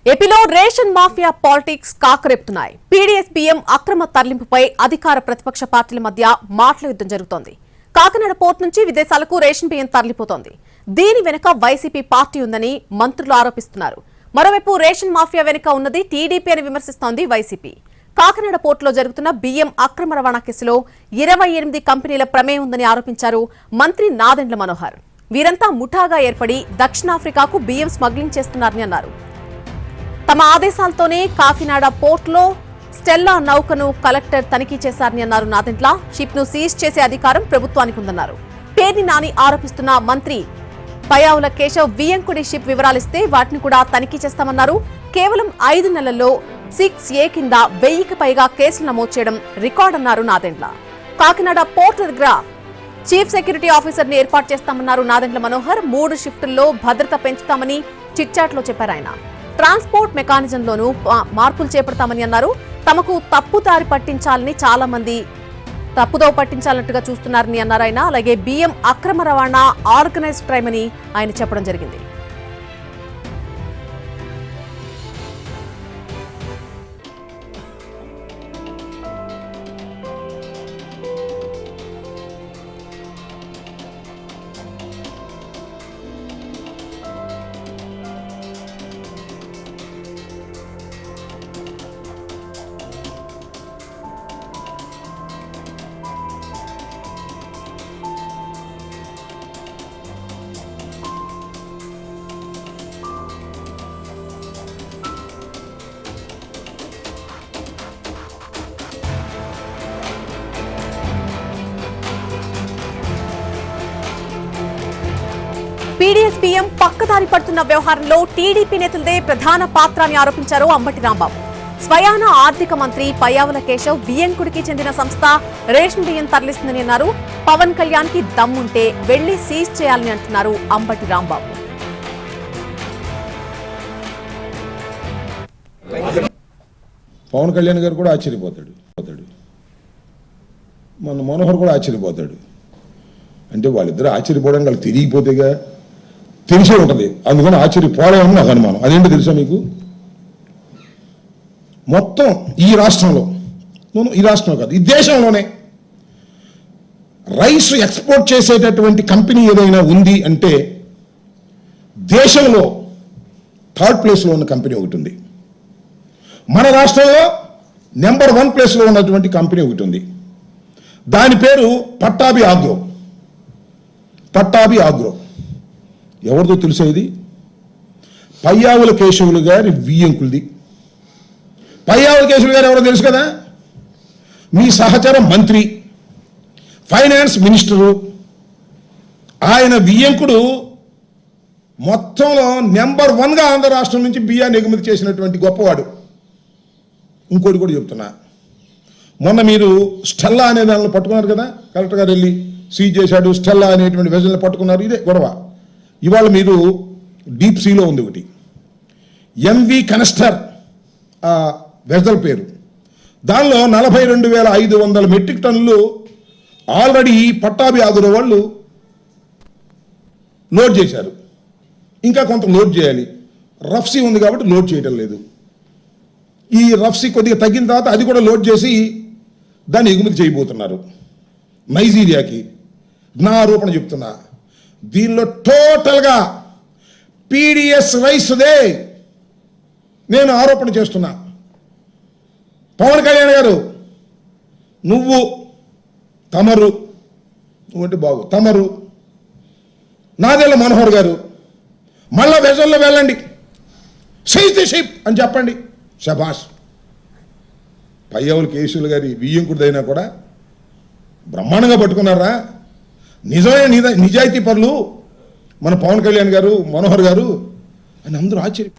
ఏపీలో ration mafia politics కాకరేపుతున్నాయి. PDS బియ్యం అక్రమ తరలింపుపై అధికార ప్రతిపక్ష పార్టీల మధ్య మాటల యుద్ధం జరుగుతోంది. కాకినాడ పోర్టు నుంచి విదేశాలకు రేషన్ బియ్యం తరలిపోతోంది. దీని వెనుక వైసీపీ పార్టీ ఉందని మంత్రులు ఆరోపిస్తున్నారు. మరోవైపు రేషన్ మాఫియా వెనుక ఉన్నది టీడీపీ అని విమర్శిస్తోంది వైసీపీ. కాకినాడ పోర్టులో జరుగుతున్న బియ్యం అక్రమ రవాణా కేసులో 28 కంపెనీల ప్రమేయం ఉందని ఆరోపించారు మంత్రి నాదెండ్ల మనోహర్. వీరంతా ముఠాగా ఏర్పడి దక్షిణాఫ్రికాకు బియ్యం స్మగ్లింగ్ చేస్తున్నారని అన్నారు. తమ ఆదేశాలతోనే కాకినాడ పోర్టులో స్టెల్లా నౌకను కలెక్టర్ తనిఖీ చేశారని అన్నారు నాదెండ్ల. షిప్ ను సీజ్ చేసే అధికారం ప్రభుత్వానికి ఉందన్నారు. పేర్ని నాని ఆరోపిస్తున్న మంత్రి పయ్యావుల కేశవ్ వియంకుడి షిప్ వివరాలిస్తే వాటిని కూడా తనిఖీ చేస్తామన్నారు. కేవలం 5 నెలల్లో 6A కింద 1000కి పైగా కేసులు నమోదు చేయడం రికార్డన్నారు నాదెండ్ల. కాకినాడ పోర్టు దగ్గర చీఫ్ సెక్యూరిటీ ఆఫీసర్ ని ఏర్పాటు చేస్తామన్నారు నాదెండ్ల మనోహర్. 3 షిఫ్టుల్లో భద్రత పెంచుతామని చిట్చాట్లో చెప్పారు ఆయన. ట్రాన్స్పోర్ట్ మెకానిజంలోనూ మార్పులు చేపడతామని అన్నారు. తమకు తప్పుదారి పట్టించాలని చాలా మంది తప్పుదో పట్టించాలన్నట్టుగా చూస్తున్నారని అన్నారు ఆయన. అలాగే బియ్యం అక్రమ రవాణా ఆర్గనైజ్డ్ క్రైమ్ అని ఆయన చెప్పడం జరిగింది. పీడీఎస్ బియ్యం పక్కదారి పడుతున్న వ్యవహారంలో టీడీపీ నేతలదే ప్రధాన పాత్ర అని ఆరోపించారు అంబటి రాంబాబు. స్వయాన ఆర్థిక మంత్రి పయ్యావుల కేశవ్ వియంకుడికి చెందిన సంస్థ రేషన్ బియ్యం తరలిస్తుందని అన్నారు. పవన్ కళ్యాణ్ కి దమ్ముంటే వెళ్లి సీజ్ చేయాలని అంటున్నారు అంబటి రాంబాబు. పవన్ కళ్యాణ్ గారు కూడా ఆశ్చర్యపోతాడు, మన మనోహర్ కూడా ఆశ్చర్యపోతాడు. అంటే వాళ్ళిద్దరు ఆశ్చర్యపోవడం వాళ్ళకి తెలియకపోతేగా తెలిసే ఉంటుంది. అందుకని ఆశ్చర్యపోవడం నాకు అనుమానం. అదేంటో తెలుసా మీకు? మొత్తం ఈ రాష్ట్రంలో కాదు, ఈ దేశంలోనే రైస్ ఎక్స్పోర్ట్ చేసేటటువంటి కంపెనీ ఏదైనా ఉంది అంటే దేశంలో 3rd ప్లేస్లో ఉన్న కంపెనీ ఒకటి ఉంది. మన రాష్ట్రంలో నెంబర్ 1 ప్లేస్లో ఉన్నటువంటి కంపెనీ ఒకటి ఉంది. దాని పేరు పట్టాభి ఆగ్రో. ఎవరిదో తెలిసేది? పయ్యావుల కేశవులు గారి వియ్యంకులది. పయ్యావుల కేశవులు గారు ఎవరో తెలుసు కదా? మీ సహచర మంత్రి, ఫైనాన్స్ మినిస్టరు. ఆయన వియ్యంకుడు మొత్తంలో నెంబర్ 1గా ఆంధ్ర రాష్ట్రం నుంచి బియ్యాన్ని ఎగుమతి చేసినటువంటి గొప్పవాడు. ఇంకోటి కూడా చెప్తున్నా, మొన్న మీరు స్టెల్లా అనే దానిలో పట్టుకున్నారు కదా, కలెక్టర్ గారు వెళ్ళి సీజ్ చేశాడు. స్టెల్లా అనేటువంటి వెజల్ని పట్టుకున్నారు. ఇదే గొడవ. ఇవాళ మీరు డీప్ సీలో ఉంది ఒకటి, ఎంవి కనస్టర్ వెజల్ పేరు. దానిలో 42,500 మెట్రిక్ టన్నులు ఆల్రెడీ పట్టాభి ఆగ్రో వాళ్ళు లోడ్ చేశారు. ఇంకా కొంత లోడ్ చేయాలి. రఫ్సీ ఉంది కాబట్టి లోడ్ చేయడం లేదు. ఈ రఫ్సీ కొద్దిగా తగ్గిన తర్వాత అది కూడా లోడ్ చేసి దాన్ని ఎగుమతి చేయబోతున్నారు నైజీరియాకి. నా ఆరోపణ చెప్తున్నా, దీనిలో టోటల్గా పీడీఎస్ రైస్దే నేను ఆరోపణ చేస్తున్నా. పవన్ కళ్యాణ్ గారు, నువ్వంటే బాగు తమరు, నాదెండ్ల మనోహర్ గారు మళ్ళా వెజల్లో వెళ్ళండి, సీజ్ ది షిప్ అని చెప్పండి. శభాష్. పయ్యావుల కేశవులు గారి వియ్యంకుడిదైనా కూడా బ్రహ్మాండంగా పట్టుకున్నారా? నిజాయితీ పరులు మన పవన్ కళ్యాణ్ గారు, మనోహర్ గారు అని అందరూ ఆశ్చర్యం.